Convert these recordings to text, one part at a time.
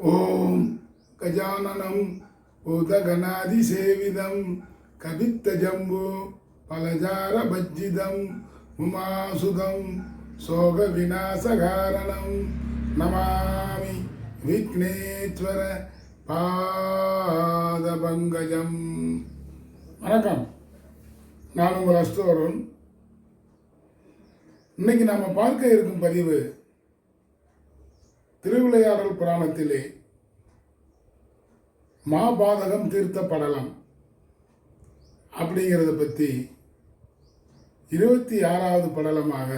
ஓம் கஜானனம் பூதகணாதிசேவிதம் கவித்தஜம்பு பலஜார பஜ்ஜிதம் உமாசுதம் சோக விநாசகாரணம் நமாமி விக்னேஸ்வர பாதபங்கஜம். வணக்கம், நான் உங்கள் அஸ்தோரன். இன்னைக்கு நாம் பார்க்க இருக்கும் பதிவு திருவிளையாடல் புராணத்திலே மாபாதகம் தீர்த்த படலம் அப்படிங்கிறத பற்றி 26வது படலமாக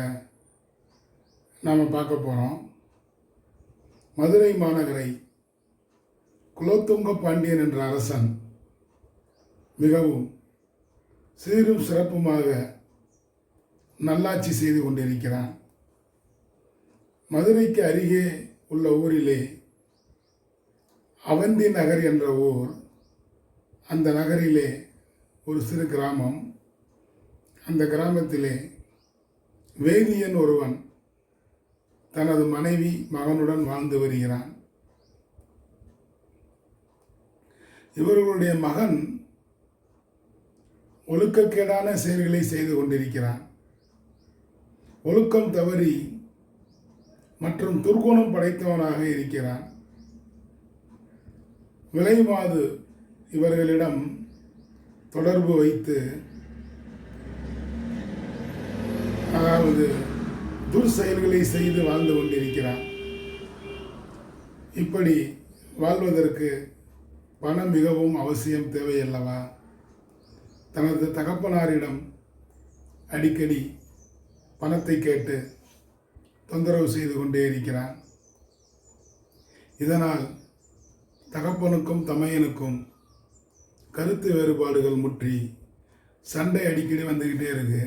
நாம் பார்க்க போகிறோம். மதுரை மாநகரை குலோத்துங்க பாண்டியன் என்ற அரசன் மிகவும் சீரும் சிறப்புமாக நல்லாட்சி செய்து கொண்டிருக்கிறான். மதுரைக்கு அருகே உள்ள ஊரிலே அவந்தி நகர் என்ற ஊர், அந்த நகரிலே ஒரு சிறு கிராமம். அந்த கிராமத்திலே வேதியன் ஒருவன் தனது மனைவி மகனுடன் வாழ்ந்து வருகிறான். இவர்களுடைய மகன் ஒழுக்கக்கேடான செயல்களை செய்து கொண்டிருக்கிறான். ஒழுக்கம் தவறி மற்றும் துர்குணம் படைத்தவனாக இருக்கிறான். விலைமாது இவர்களிடம் தொடர்பு வைத்து, அதாவது துர்செயல்களை செய்து வாழ்ந்து கொண்டிருக்கிறான். இப்படி வாழ்வதற்கு பணம் மிகவும் அவசியம் தேவையல்லவா? தனது தகப்பனாரிடம் அடிக்கடி பணத்தை கேட்டு தொந்தரவு செய்து கொண்டே இருக்கிறான். இதனால் தகப்பனுக்கும் தமையனுக்கும் கருத்து வேறுபாடுகள் முற்றி சண்டை அடிக்கடி வந்துக்கிட்டே இருக்கு.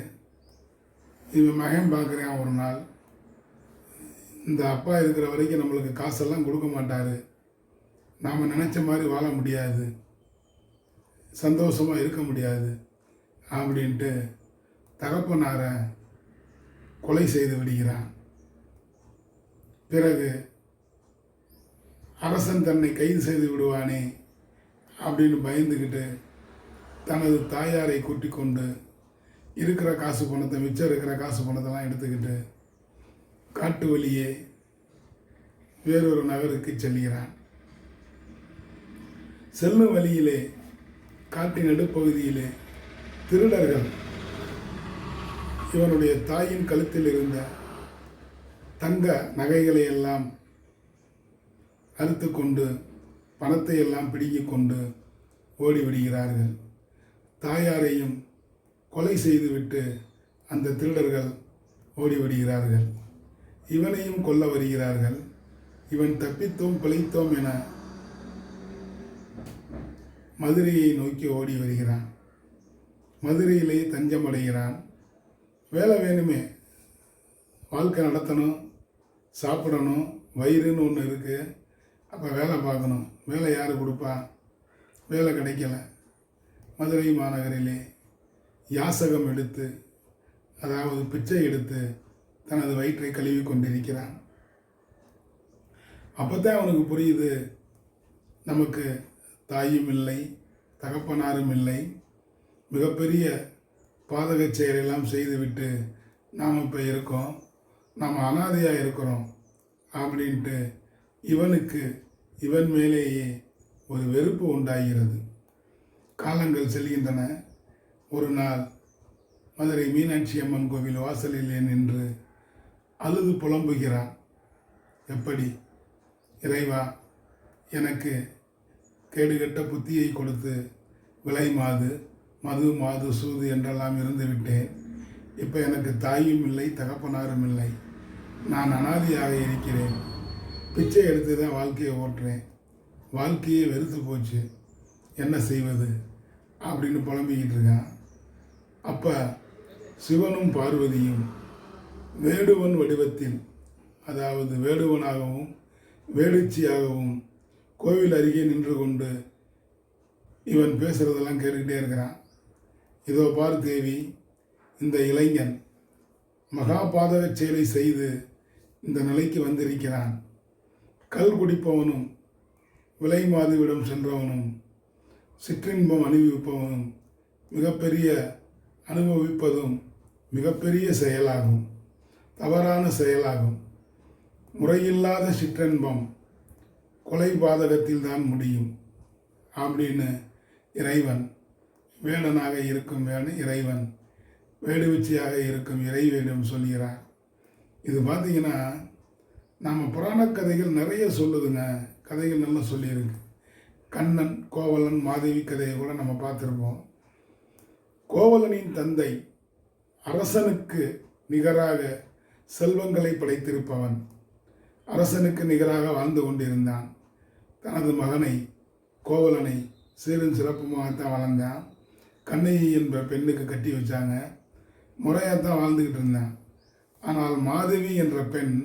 இவன் மகன் பார்க்குறேன், ஒரு நாள் இந்த அப்பா இருக்கிற வரைக்கும் நம்மளுக்கு காசெல்லாம் கொடுக்க மாட்டார், நாம் நினச்ச மாதிரி வாழ முடியாது, சந்தோஷமாக இருக்க முடியாது அப்படின்ட்டு தகப்பனாரை கொலை செய்து விடுகிறான். பிறகு அரசன் தன்னை கைது செய்து விடுவானே அப்படின்னு பயந்துக்கிட்டு தனது தாயாரை கூட்டிக் கொண்டு இருக்கிற காசு பணத்தை, மிச்சம் இருக்கிற காசு பணத்தெல்லாம் எடுத்துக்கிட்டு காட்டு வழியே வேறொரு நகருக்கு செல்கிறான். செல்லும் வழியிலே காட்டின் நடுப்பகுதியிலே திருடர்கள் இவனுடைய தாயின் கழுத்தில் இருந்த தங்க நகைகளை எல்லாம் அறுத்து கொண்டு பணத்தை எல்லாம் பிடுங்கிக் கொண்டு ஓடிவிடுகிறார்கள். தாயாரையும் கொலை செய்துவிட்டு அந்த திருடர்கள் ஓடிவிடுகிறார்கள். இவனையும் கொல்ல வருகிறார்கள். இவன் தப்பித்தோம் பிழைத்தோம் என மதுரையை நோக்கி ஓடி வருகிறான். மதுரையிலே தஞ்சமடைகிறான். வேலை வேணுமே, வாழ்க்கை நடத்தணும், சாப்பிடணும், வயிறுன்னு ஒன்று இருக்குது. அப்போ வேலை பார்க்கணும். வேலை யார் கொடுப்பா? வேலை கிடைக்கல. மதுரை மாநகரிலே யாசகம் எடுத்து, அதாவது பிச்சை எடுத்து தனது வயிற்றை கழுவி கொண்டிருக்கிறான். அப்போ தான் அவனுக்கு புரியுது, நமக்கு தாயும் இல்லை, தகப்பனாரும் இல்லை, மிகப்பெரிய பாதகச் செயலெல்லாம் செய்துவிட்டு நாம் இப்போ இருக்கோம், நாம் அனாதையாக இருக்கிறோம் அப்படின்ட்டு இவனுக்கு இவன் மேலேயே ஒரு வெறுப்பு உண்டாகிறது. காலங்கள் செல்கின்றன. ஒரு நாள் மதுரை மீனாட்சி அம்மன் கோவில் வாசலிலே நின்று அழுது புலம்புகிறான். எப்படி? இறைவா, எனக்கு கேடுகட்ட புத்தியை கொடுத்து விலை மாது, மது, மாது, சூது என்றெல்லாம் இருந்து விட்டேன். இப்போ எனக்கு தாயும் இல்லை, தகப்பனாரும் இல்லை, நான் அனாதையாக இருக்கிறேன், பிச்சை எடுத்து தான் வாழ்க்கையை ஓட்டுறேன், வாழ்க்கையே வெறுத்து போச்சு, என்ன செய்வது அப்படின்னு புலம்பிக்கிட்டு இருக்கான். அப்போ சிவனும் பார்வதியும் வேடுவன் வடிவத்தில், அதாவது வேடுவனாகவும் வேடுச்சியாகவும் கோவில் அருகே நின்று கொண்டு இவன் பேசுகிறதெல்லாம் கேட்டுக்கிட்டே இருக்கிறான். இதோ பார் தேவி, இந்த இளைஞன் மகாபாதக செயலை செய்து இந்த நிலைக்கு வந்திருக்கிறான். கல் குடிப்பவனும் விலை மாதுவிடம் சென்றவனும் சிற்றின்பம் அனுபவிப்பவனும் அனுபவிப்பதும் மிகப்பெரிய செயலாகும், தவறான செயலாகும். முறையில்லாத சிற்றின்பம் கொலை பாதகத்தில் தான் முடியும் அப்படின்னு இறைவன், வேடனாக இருக்கும் இறைவன், வேடுவிச்சியாக இருக்கும் இறைவனிடம் சொல்கிறார். இது பார்த்திங்கன்னா நம்ம புராண கதைகள் நிறைய சொல்லுதுங்க, கதைகள் நல்லா சொல்லியிருக்கு. கண்ணன், கோவலன், மாதவி கதையை கூட நம்ம பார்த்துருப்போம். கோவலனின் தந்தை அரசனுக்கு நிகராக செல்வங்களை படைத்திருப்பவன், அரசனுக்கு நிகராக வாழ்ந்து கொண்டிருந்தான். தனது மகனை கோவலனை சீரும் சிறப்புமாகத்தான் வளர்ந்தான். கண்ணகி என்ற பெண்ணுக்கு கட்டி வச்சாங்க, முறையாகத்தான் வாழ்ந்துக்கிட்டு இருந்தான். ஆனால் மாதவி என்ற பெண்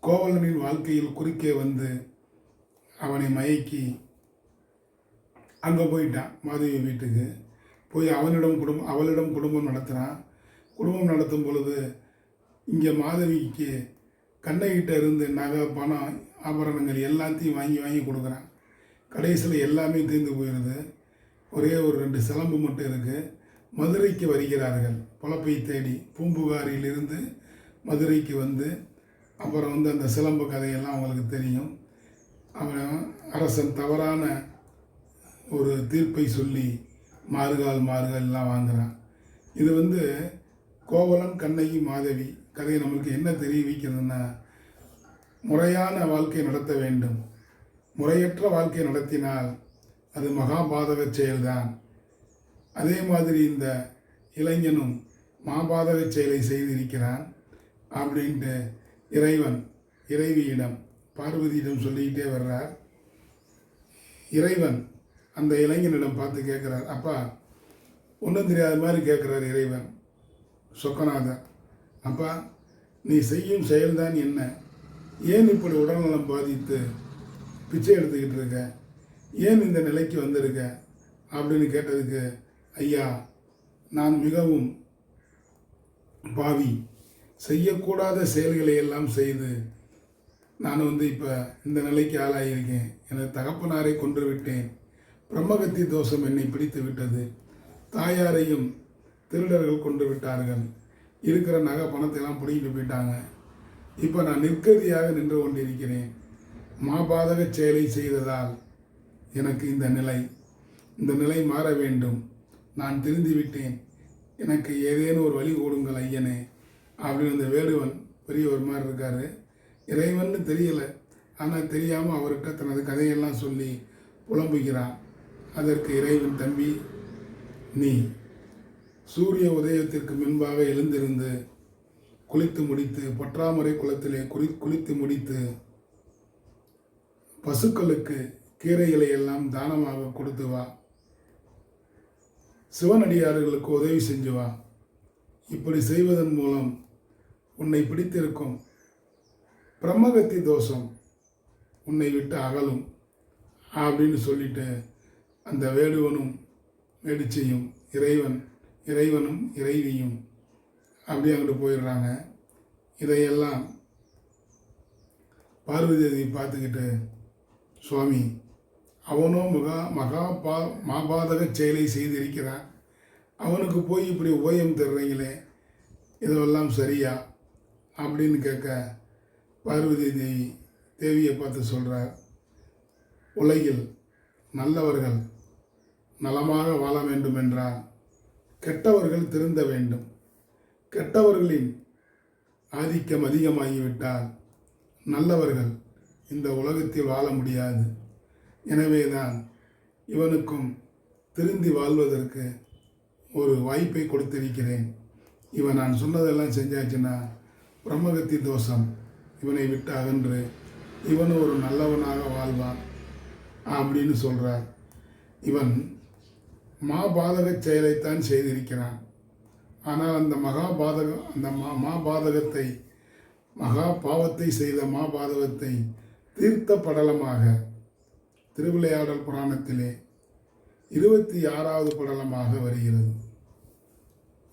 கோவலனின் வாழ்க்கையில் குறுக்கே வந்து அவனை மயக்கி அங்கே போயிட்டான். மாதவி வீட்டுக்கு போய் அவளிடம் குடும்பம் நடத்துகிறான். குடும்பம் நடத்தும் பொழுது இங்கே மாதவிக்கு கண்ணகிட்ட இருந்து நகை, பணம், ஆபரணங்கள் எல்லாத்தையும் வாங்கி வாங்கி கொடுக்குறான். கடைசியில் எல்லாமே தீர்ந்து போயிடுது. ஒரே ஒரு 2 சிலம்பு மட்டும் இருக்குது. மதுரைக்கு வருகிறார்கள் பொழப்பை தேடி. பூம்புகாரிலிருந்து மதுரைக்கு வந்து அப்புறம் அந்த சிலம்பு கதையெல்லாம் அவங்களுக்கு தெரியும். அவன் அரசன் தவறான ஒரு தீர்ப்பை சொல்லி மாறுகால்லாம் வாங்குகிறான். இது கோவலன், கண்ணகி, மாதவி கதையை நம்மளுக்கு என்ன தெரிவிக்கிறதுன்னா, முறையான வாழ்க்கை நடத்த வேண்டும். முறையற்ற வாழ்க்கை நடத்தினால் அது மகாபாதக செயல்தான். அதே மாதிரி இந்த இளைஞனும் மாபாதக செயலை செய்திருக்கிறான் அப்படின்ட்டு இறைவியிடம், பார்வதியிடம் சொல்லிக்கிட்டே வர்றார். இறைவன் அந்த இளைஞனிடம் பார்த்து கேட்குறார். அப்பா, ஒன்றும் தெரியாத மாதிரி கேட்குறார் இறைவன். சொக்கநாதர், அப்பா, நீ செய்யும் செயல்தான் என்ன? ஏன் இப்படி உடல்நலம் பாதித்து பிச்சை எடுத்துக்கிட்டு இருக்க? ஏன் இந்த நிலைக்கு வந்திருக்க அப்படின்னு கேட்டதுக்கு, ஐயா, நான் மிகவும் பாவி, செய்யக்கூடாத செயல்களை எல்லாம் செய்து நான் இப்போ இந்த நிலைக்கு ஆளாகியிருக்கேன். எனது தகப்பனாரை கொன்று விட்டேன். பிரம்மகத்தி தோஷம் என்னை பிடித்து விட்டது. தாயாரையும் திருடர்கள் கொண்டு விட்டார்கள். இருக்கிற நகை பணத்தையெல்லாம் பிடிக்கிட்டு போயிட்டாங்க. இப்போ நான் நிற்கதியாக நின்று கொண்டிருக்கிறேன். மாபாதக செயலை செய்ததால் எனக்கு இந்த நிலை மாற வேண்டும். நான் திருந்தி விட்டேன். எனக்கு ஏதேனும் ஒரு வழி கொடுங்கள் ஐயனே அப்படின்னு அந்த வேடுவன் பெரியவர் மாதிரி இருக்கார். இறைவன்னு தெரியலை, ஆனால் தெரியாமல் அவர்கிட்ட தனது கதையெல்லாம் சொல்லி புலம்புகிறான். அதற்கு இறைவன், தம்பி, நீ சூரிய உதயத்திற்கு முன்பாக எழுந்திருந்து குளித்து முடித்து பொற்றாமரை குளத்திலே குளித்து முடித்து பசுக்களுக்கு கீரைகளை எல்லாம் தானமாக கொடுத்து வா. சிவனடியார்களுக்கு உதவி செஞ்சு வா. இப்படி செய்வதன் மூலம் உன்னை பிடித்திருக்கும் பிரம்மகத்தி தோஷம் உன்னை விட்டு அகலும் அப்படின்னு சொல்லிட்டு அந்த வேடுவனும் வேடிச்சையும் இறைவனும் இறைவியும் அப்படியே அங்கிட்டு போயிடுறாங்க. இதையெல்லாம் பார்வதி தேவி பார்த்துக்கிட்டு, சுவாமி, அவனோ மாபாதக செயலை செய்திருக்கிறான், அவனுக்கு போய் இப்படி ஓயம் தர்றீங்களே, இதெல்லாம் சரியா அப்படின்னு கேட்க, பார்வதி தேவியை பார்த்து சொல்கிறார், உலகில் நல்லவர்கள் நலமாக வாழ வேண்டுமென்றால் கெட்டவர்கள் திருந்த வேண்டும். கெட்டவர்களின் ஆதிக்கம் அதிகமாகிவிட்டால் நல்லவர்கள் இந்த உலகத்தில் வாழ முடியாது. எனவேதான் இவனுக்கும் திருந்தி வாழ்வதற்கு ஒரு வாய்ப்பை கொடுத்திருக்கிறேன். இவன் நான் சொன்னதெல்லாம் செஞ்சாச்சுன்னா பிரம்மகத்தி தோஷம் இவனை விட்டு அகன்று இவனும் ஒரு நல்லவனாக வாழ்வான் அப்படின்னு சொல்கிறார். இவன் மாபாதக செயலைத்தான் செய்திருக்கிறான். ஆனால் அந்த மாபாதகத்தை மகா பாவத்தை செய்த மாபாதகத்தை தீர்த்த படலமாக திருவிளையாடல் புராணத்திலே 26வது படலமாக வருகிறது.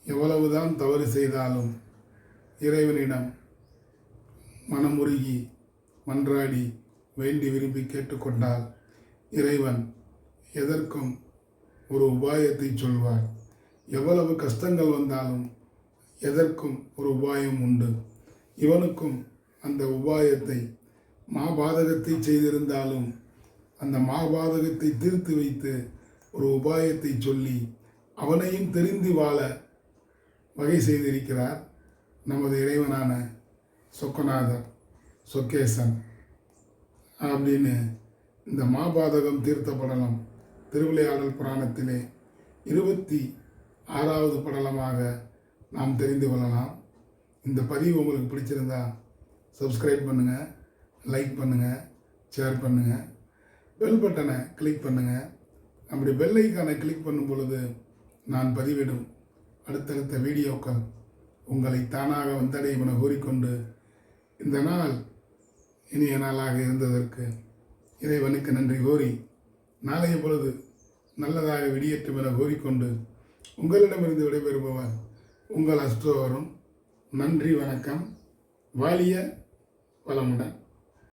எவ்வளவுதான் தவறு செய்தாலும் இறைவனிடம் மனமுருகி மன்றாடி வேண்டி விரும்பி கேட்டுக்கொண்டால் இறைவன் எதற்கும் ஒரு உபாயத்தை சொல்வார். எவ்வளவு கஷ்டங்கள் வந்தாலும் எதற்கும் ஒரு உபாயம் உண்டு. இவனுக்கும் அந்த உபாயத்தை மாபாதகத்தை செய்திருந்தாலும் அந்த மாபாதகத்தை தீர்த்து வைத்து ஒரு உபாயத்தை சொல்லி அவனையும் தெரிந்து வாழ வகை செய்திருக்கிறார் நமது இறைவனான சொக்கநாதர், சொக்கேசன் அப்படின்னு இந்த மாபாதகம் தீர்த்த படலம் திருவிளையாடல் புராணத்திலே 26வது படலமாக நாம் தெரிந்து கொள்ளலாம். இந்த பதிவு உங்களுக்கு பிடிச்சிருந்தா சப்ஸ்கிரைப் பண்ணுங்கள், லைக் பண்ணுங்கள், ஷேர் பண்ணுங்கள், பெல் பட்டனை கிளிக் பண்ணுங்கள். அப்படி பெல் ஐக்கானை கிளிக் பண்ணும் பொழுது நான் பதிவிடும் அடுத்தடுத்த வீடியோக்கள் உங்களை தானாக வந்தடையும் என கூறிக்கொண்டு இந்த நாள் இனிய நாளாக இருந்ததற்கு இறைவனுக்கு நன்றி கூறி நாளைய பொழுது நல்லதாக விடியட்டும் என கூறிக்கொண்டு உங்களிடமிருந்து விடைபெறுபவர் உங்கள் அஸ்ட்ரோவரும். நன்றி, வணக்கம். வாழிய வளமுடன்.